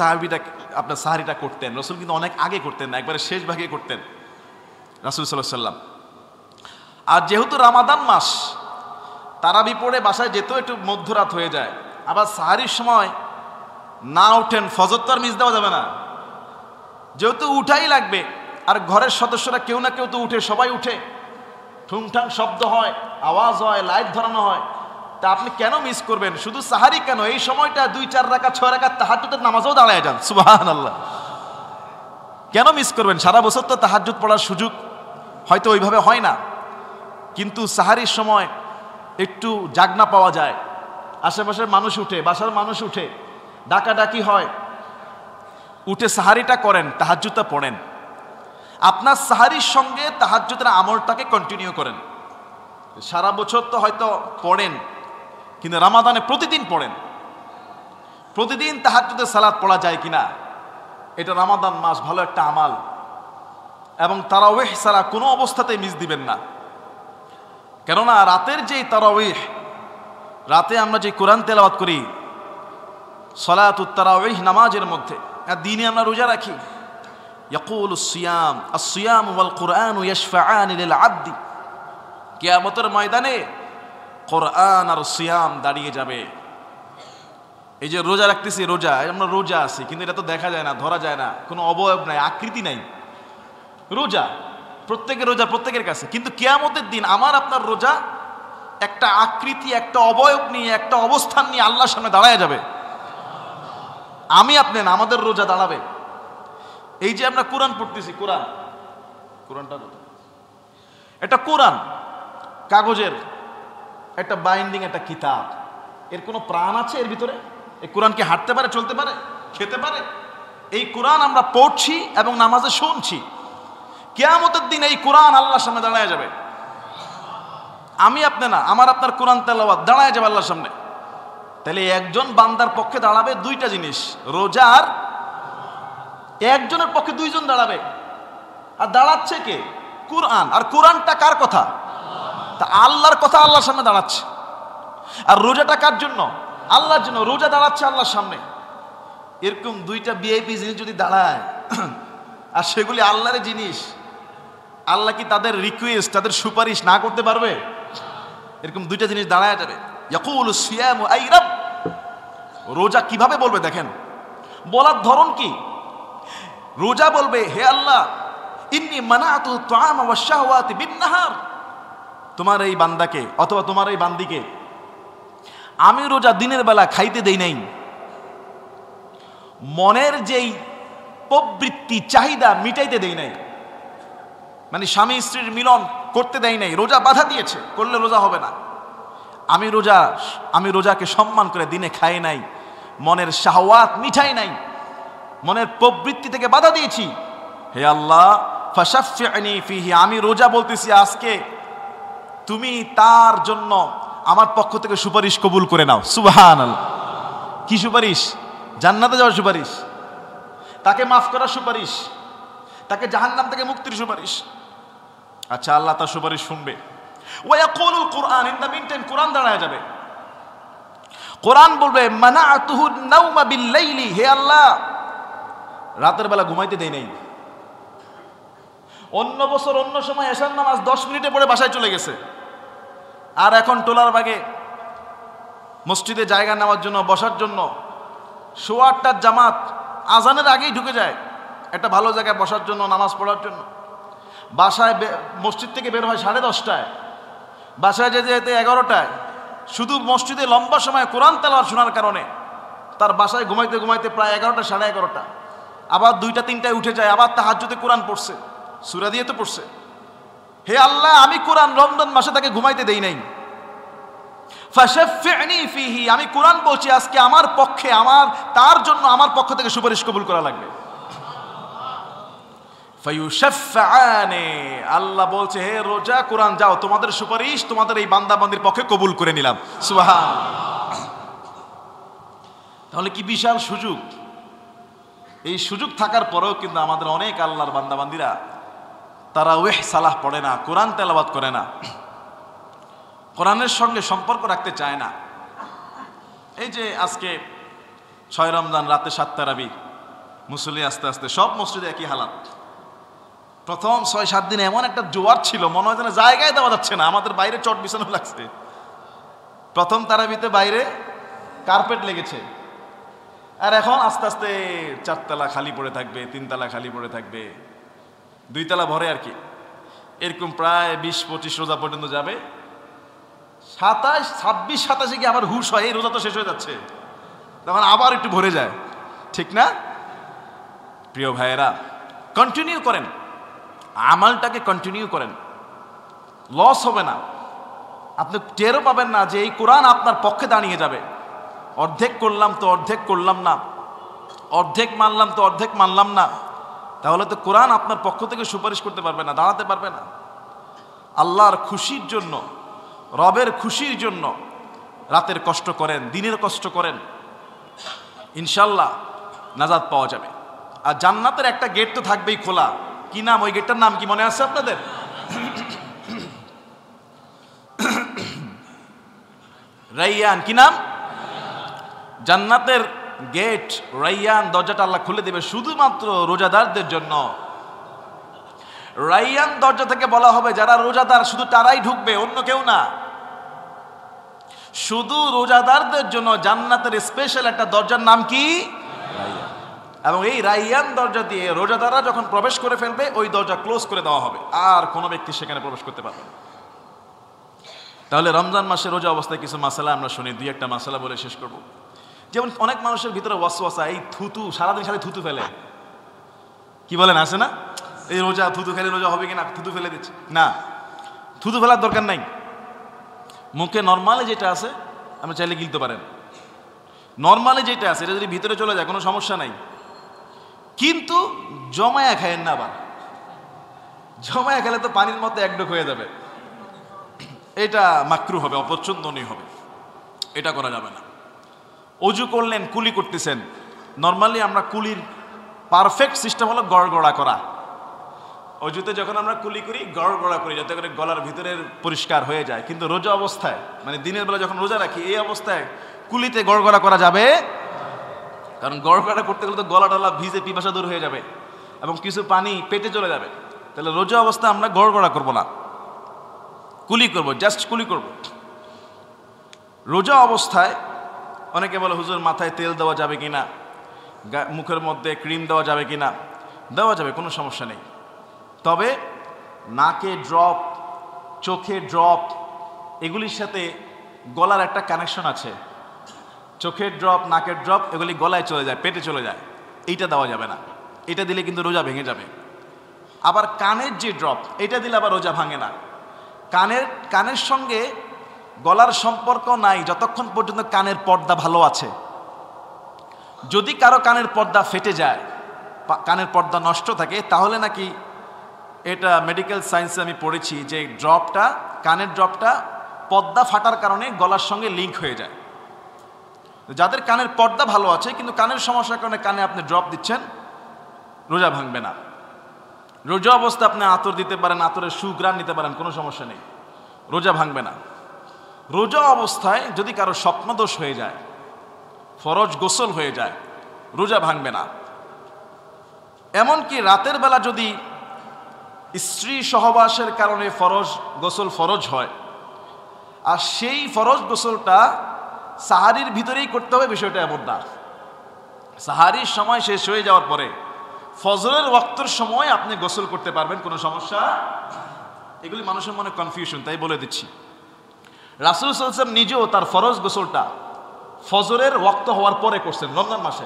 আপনার সাহারিটা করতেন। রসুল কিন্তু অনেক আগে করতেন না, একবারে শেষ ভাগে করতেন রাসূল সাল্লাল্লাহু আলাইহি ওয়াসাল্লাম। আর যেহেতু রামাদান মাস, তারাবি পড়ে বাসায় যেতেও একটু মধ্যরাত হয়ে যায়। আবার সাহারির সময় না উঠেন, ফজর তো আর মিস দেওয়া যাবে না, যেহেতু উঠাই লাগবে। আর ঘরের সদস্যরা কেউ না কেউ তো উঠে, সবাই উঠে, ঠুংঠাং শব্দ হয়, আওয়াজ হয়, লাইট ধরানো হয়। তা আপনি কেন মিস করবেন? শুধু সাহারি কেন, এই সময়টা 2-4 রাকাত 6 রাকাত তাহাজ্জুদের নামাজও দাঁড়ায় যান, সুবহানাল্লাহ। কেন মিস করবেন? সারা বছর তো তাহাজ্জুদ পড়ার সুযোগ হয়তো ওইভাবে হয় না, কিন্তু সাহারির সময় একটু জাগনা পাওয়া যায়, আশেপাশের মানুষ উঠে, বাসার মানুষ উঠে, ডাকাডাকি হয়, উঠে সাহারিটা করেন, তাহাজ্জুদটা পড়েন। আপনার সাহারির সঙ্গে তাহাজ্জুদের আমলটাকে কন্টিনিউ করেন। সারা বছর তো হয়তো পড়েন, কিন্তু রমাদানে প্রতিদিন পড়েন। প্রতিদিন তাহাজ্জুদের সালাত পড়া যায় কিনা, এটা রমাদান মাস ভালো একটা আমাল। এবং তারাওয়িহ ছাড়া কোনো অবস্থাতেই মিস দিবেন না। কেননা রাতের যেই তারাওয়িহ, রাতে আমরা যে কোরআন তেলাওয়াত করি সালাতুত তারাওয়িহ নামাজের মধ্যে, আর দিনে আমরা রোজা রাখি। ইয়াকুলুস সিয়াম আস-সিয়াম ওয়াল কুরআন ইয়াশফাআন লিল আবদি, কিয়ামতের ময়দানে কোরআন আর সিয়াম দাঁড়িয়ে যাবে। এই যে রোজা রাখতেছি, রোজা আমরা রোজা আছি, কিন্তু এটা তো দেখা যায় না, ধরা যায় না, কোনো অবয়ব নাই, আকৃতি নাই। রোজা প্রত্যেকের রোজা প্রত্যেকের কাছে, কিন্তু কিয়ামতের দিন আমার আপনার রোজা একটা আকৃতি, একটা অবয়ব নিয়ে, একটা অবস্থান নিয়ে আল্লাহর সামনে দাঁড়ায় যাবে। আমি আপনি না, আমাদের রোজা দাঁড়াবে। এই যে আমরা কোরআন পড়তেছি, কোরআনটা এটা কোরআন কাগজের একটা বাইন্ডিং, একটা কিতাব, এর কোনো প্রাণ আছে এর ভিতরে? এই কোরআন কি হাঁটতে পারে, চলতে পারে, খেতে পারে? এই কোরআন আমরা পড়ছি এবং নামাজে শুনছি। কিয়ামতের দিন এই কোরআন আল্লাহর সামনে দাঁড়ায় যাবে। আমি আপনি না, আমার আপনার কোরআন তেলাওয়াত দাঁড়ায় যাবে আল্লাহর সামনে। তাহলে একজন বান্দার পক্ষে দাঁড়াবে দুইটা জিনিস, রোজার একজনের পক্ষে দুইজন দাঁড়াবে। আর দাঁড়াচ্ছে কে? কোরআন। আর কোরআনটা কার কথা? তা আল্লাহর কথা আল্লাহর সামনে দাঁড়াচ্ছে। আর রোজাটা কার জন্য? আল্লাহর জন্য। রোজা দাঁড়াচ্ছে আল্লাহর সামনে। এরকম দুইটা ভিআইপি জিনিস যদি দাঁড়ায়, আর সেগুলি আল্লাহর জিনিস, আল্লাহ কি তাদের রিকোয়েস্ট, তাদের সুপারিশ না করতে পারবে? এরকম দুইটা জিনিস দাঁড়ায় যাবে। ইয়াকুলু সিয়ামু আই রাব, রোজা কিভাবে বলবে দেখেন, বলার ধরন কি? রোজা বলবে, হে আল্লাহ, ইন্নী মানাতু তুআমা ওয়াশ শাহওয়াতি বিন নাহার, তোমার এই বান্দাকে অথবা তোমার এই বান্দিকে আমি রোজা দিনের বেলা খাইতে দেই নাই, মনের যেই প্রবৃত্তি চাহিদা মিটাইতে দেই নাই, মানে স্বামী স্ত্রীর মিলন করতে দেয় নাই, রোজা বাধা দিয়েছে, করলে রোজা হবে না। আমি রোজাকে সম্মান করে দিনে খাই নাই, মনের শাহওয়াত মিঠাই নাই, মনের প্রবৃত্তি থেকে বাধা দিয়েছি। হে আল্লাহ, ফাশাফি'নি ফিহি, আমি রোজা বলতেছি আজকে, তুমি তার জন্য আমার পক্ষ থেকে সুপারিশ কবুল করে নাও। সুবহানাল্লাহ। কি সুপারিশ? জান্নাতে যাওয়ার সুপারিশ, তাকে মাফ করার সুপারিশ, তাকে জাহান্নাম থেকে মুক্তির সুপারিশ। আচ্ছা, আল্লাহ তার সুপারিশ শুনবে। ওয়ায়াকুলুল কুরআন, ইন দ্য মিনটাইম কোরআন দাঁড়ায় যাবে। কোরআন বলবে, মানাতুহু নাওমা বিল লাইলি, হে আল্লাহ, রাতের বেলা ঘুমাইতে দেই নাই। অন্য বছর অন্য সময় এশার নামাজ 10 মিনিটে পড়ে বাসায় চলে গেছে, আর এখন টোলার বাগে মসজিদে জায়গা নেওয়ার জন্য, বসার জন্য 8:15 জামাত আজানের আগেই ঢুকে যায়, একটা ভালো জায়গায় বসার জন্য, নামাজ পড়ার জন্য। বাসায় মসজিদ থেকে বের হয় 10:30টায়, বাসায় যেতে যেতে 11টায়। শুধু মসজিদে লম্বা সময় কোরআন তেলাওয়াত শোনার কারণে তার বাসায় ঘুমাইতে ঘুমাইতে প্রায় 11টা, 11:30। আবার 2টা 3টায় উঠে যায়, আবার তাহাজ্জুদে কোরআন পড়ছে, সূরা দিয়ে তো পড়ছে। হে আল্লাহ, আমি কোরআন রমজান মাসে তাকে ঘুমাইতে দেই নাই, ফাশাফি'নি ফিহি, আমি কোরআন বলছি আজকে আমার পক্ষে, তার জন্য আমার পক্ষ থেকে সুপারিশ কবুল করা লাগবে। ফায়ুশাফফাআনি, আল্লাহ বলছে হে রোজা কোরআন যাও, তোমাদের সুপারিশ তোমাদের এই বান্দা বান্দির পক্ষে কবুল করে নিলাম। সুবহানাল্লাহ। তাহলে কি বিশাল সুযোগ! এই সুযোগ থাকার পরেও কিন্তু আমাদের অনেক আল্লাহর বান্দা বান্দিরা তারাওয়াহ সালাহ পড়ে না, কোরআন তেলাওয়াত করে না, কোরআনের সঙ্গে সম্পর্ক রাখতে চায় না। এই যে আজকে 6 রমজান রাতে 7 তারাবি, মুসল্লি আস্তে আস্তে সব মসজিদে একই হালাত। প্রথম 6-7 দিন এমন একটা জোয়ার ছিল, মনে হয় যেন জায়গায় দেওয়া যাচ্ছে না, আমাদের বাইরে চট বিছানো লাগছে। প্রথম তারাবিতে বাইরে কার্পেট লেগেছে, আর এখন আস্তে আস্তে 4 তলা খালি পড়ে থাকবে, 3 তলা খালি পড়ে থাকবে, 2 তলা ভরে আর কি। এরকম প্রায় 20-25 রোজা পর্যন্ত যাবে। 26-27 কি আবার হুশ হয়, এই রোজা তো শেষ হয়ে যাচ্ছে, তখন আবার একটু ভরে যায়, ঠিক না? প্রিয় ভাইয়েরা, কন্টিনিউ করেন, আমলটাকে কন্টিনিউ করেন, লস হবে না। আপনি টেরও পাবেন না যে এই কোরআন আপনার পক্ষে দাঁড়িয়ে যাবে। অর্ধেক করলাম তো অর্ধেক করলাম না, অর্ধেক মানলাম তো অর্ধেক মানলাম না, তাহলে তো কোরআন আপনার পক্ষ থেকে সুপারিশ করতে পারবে না, দাঁড়াতে পারবে না। আল্লাহর খুশির জন্য, রবের খুশির জন্য রাতের কষ্ট করেন, দিনের কষ্ট করেন, ইনশাল্লাহ নাজাত পাওয়া যাবে। আর জান্নাতের একটা গেট তো থাকবেই খোলা। কি নাম ওই গেটটার নাম কি মনে আছে আপনাদের? রাইয়ান। কি নাম? জান্নাতের গেট রাইয়ান, দরজাটা আল্লাহ খুলে দেবে শুধুমাত্র রোজাদারদের জন্য। রাইয়ান দরজা থেকে বলা হবে যারা রোজাদার শুধু তারাই ঢুকবে, অন্য কেউ না। শুধু রোজাদারদের জন্য জান্নাতের স্পেশাল একটা দরজার নাম কি? রাইয়ান। এবং এই রাইয়ান দরজা দিয়ে রোজাদাররা যখন প্রবেশ করে ফেলবে, ওই দরজা ক্লোজ করে দেওয়া হবে, আর কোনো ব্যক্তি সেখানে প্রবেশ করতে পারবে না। তাহলে রমজান মাসে রোজা অবস্থায় কিছু মাসালা আমরা শুনি, 2-1টা মাসালা বলে শেষ করব। যেমন অনেক মানুষের ভিতরে ওয়াসওয়াসা, এই থুতু, সারাদিন খালি থুতু ফেলে। কি বলেন, আছে না? এই রোজা থুতু ফেলে রোজা হবে কিনা, থুতু ফেলে দিচ্ছে। না, থুতু ফেলার দরকার নাই। মুখে নর্মালি যেটা আছে আপনি চাইলে গিলতে পারেন, নর্মালি যেটা আছে এটা যদি ভিতরে চলে যায় কোনো সমস্যা নাই। কিন্তু জমায়া খায়েন না, আবার জমায়া খেলে তো পানির মতো একডোক হয়ে যাবে, এটা মাকরু হবে, অপছন্দনীয় হবে, এটা করা যাবে না। অজু করলেন, কুলি করতেছেন, নর্মালি আমরা কুলির পারফেক্ট সিস্টেম হলো গড়গড়া করা। অজুতে যখন আমরা কুলি করি গড়গড়া করি যাতে করে গলার ভিতরের পরিষ্কার হয়ে যায়। কিন্তু রোজা অবস্থায়, মানে দিনের বেলা যখন রোজা রাখি, এই অবস্থায় কুলিতে গড়গড়া করা যাবে, কারণ গড়গড়া করতে গেলে তো গলা টলা ভিজে পিপাসা দূর হয়ে যাবে এবং কিছু পানি পেটে চলে যাবে। তাহলে রোজা অবস্থায় আমরা গড়গড়া করব না, কুলি করব, জাস্ট কুলি করব। রোজা অবস্থায় অনেকে বলে হুজুর মাথায় তেল দেওয়া যাবে কিনা, মুখের মধ্যে ক্রিম দেওয়া যাবে কিনা। দেওয়া যাবে, কোনো সমস্যা নেই। তবে নাকে ড্রপ, চোখে ড্রপ, এগুলির সাথে গলার একটা কানেকশন আছে। চোখের ড্রপ, নাকের ড্রপ এগুলি গলায় চলে যায়, পেটে চলে যায়, এইটা দেওয়া যাবে না। এটা দিলে কিন্তু রোজা ভেঙে যাবে। আবার কানের যে ড্রপ, এটা দিলে আবার রোজা ভাঙে না। কানের সঙ্গে গলার সম্পর্ক নাই যতক্ষণ পর্যন্ত কানের পর্দা ভালো আছে। যদি কারো কানের পর্দা ফেটে যায়, কানের পর্দা নষ্ট থাকে, তাহলে নাকি এটা মেডিকেল সায়েন্সে আমি পড়েছি যে ড্রপটা, কানের ড্রপটা পর্দা ফাটার কারণে গলার সঙ্গে লিঙ্ক হয়ে যায়। যাদের কানের পর্দা ভালো আছে কিন্তু কানের সমস্যার কারণে কানে আপনি ড্রপ দিচ্ছেন, রোজা ভাঙবে না। রোজা অবস্থা আপনি আতর দিতে পারেন, আতরের সুঘ্রাণ নিতে পারেন, কোনো সমস্যা নেই, রোজা ভাঙবে না। রোজা অবস্থায় যদি কারো স্বপ্নদোষ হয়ে যায়, ফরজ গোসল হয়ে যায়, রোজা ভাঙবে না। এমনকি রাতের বেলা যদি স্ত্রী সহবাসের কারণে ফরজ গোসল ফরজ হয়, আর সেই ফরজ গোসলটা সাহারির ভিতরেই করতে হবে, বিষয়টা এমন না। সাহারির সময় শেষ হয়ে যাওয়ার পরে ফজরের ওয়াক্তের সময় আপনি গোসল করতে পারবেন, কোনো সমস্যা। এগুলি মানুষের মনে কনফিউশন, তাই বলে দিচ্ছি। রাসূল সাল্লাল্লাহু আলাইহি ওয়াসাল্লাম নিজেও তার ফরজ গোসলটা ফজরের ওয়াক্ত হওয়ার পরে করছেন রমজান মাসে।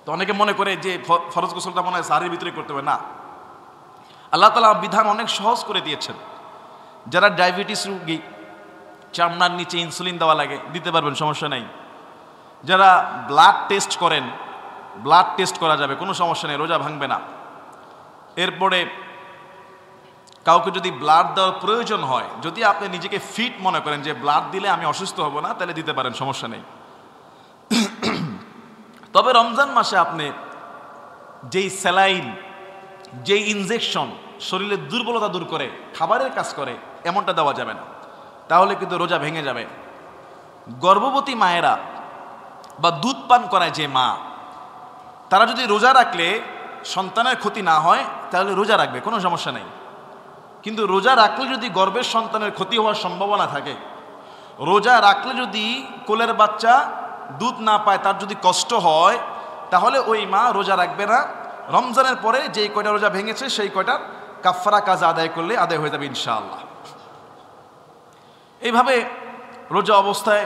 তো অনেকে মনে করে যে ফরজ গোসলটা মনে হয় সাহারির ভিতরে করতে হবে, না। আল্লাহ তাআলা বিধান অনেক সহজ করে দিয়েছেন। যারা ডায়াবেটিস রোগী, চামড়ার নিচে ইনসুলিন দেওয়া লাগে, দিতে পারবেন, সমস্যা নেই। যারা ব্লাড টেস্ট করেন, ব্লাড টেস্ট করা যাবে, কোনো সমস্যা নেই, রোজা ভাঙবে না। এরপরে কাউকে যদি ব্লাড দেওয়ার প্রয়োজন হয়, যদি আপনি নিজেকে ফিট মনে করেন যে ব্লাড দিলে আমি অসুস্থ হব না, তাহলে দিতে পারেন, সমস্যা নেই। তবে রমজান মাসে আপনি যেই স্যালাইন, যেই ইনজেকশন শরীরের দুর্বলতা দূর করে, খাবারের কাজ করে, এমনটা দেওয়া যাবে না, তাহলে কিন্তু রোজা ভেঙে যাবে। গর্ভবতী মায়েরা বা দুধ পান করায় যে মা, তারা যদি রোজা রাখলে সন্তানের ক্ষতি না হয় তাহলে রোজা রাখবে, কোনো সমস্যা নেই। কিন্তু রোজা রাখলে যদি গর্ভের সন্তানের ক্ষতি হওয়ার সম্ভাবনা থাকে, রোজা রাখলে যদি কোলের বাচ্চা দুধ না পায়, তার যদি কষ্ট হয়, তাহলে ওই মা রোজা রাখবে না। রমজানের পরে যেই কয়টা রোজা ভেঙেছে সেই কয়টার কাফারা কাজা আদায় করলে আদায় হয়ে যাবে ইনশাআল্লাহ। এইভাবে রোজা অবস্থায়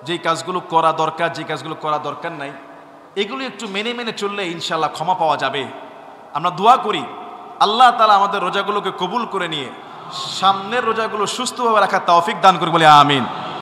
যেই কাজগুলো করা দরকার, যে কাজগুলো করা দরকার নাই, এগুলো একটু মেনে মেনে চললে ইনশাআল্লাহ ক্ষমা পাওয়া যাবে। আমরা দোয়া করি আল্লাহ তাআলা আমাদের রোজাগুলোকে কবুল করে নিয়ে সামনের রোজাগুলো সুস্থভাবে রাখার তৌফিক দান করে বলে আমিন।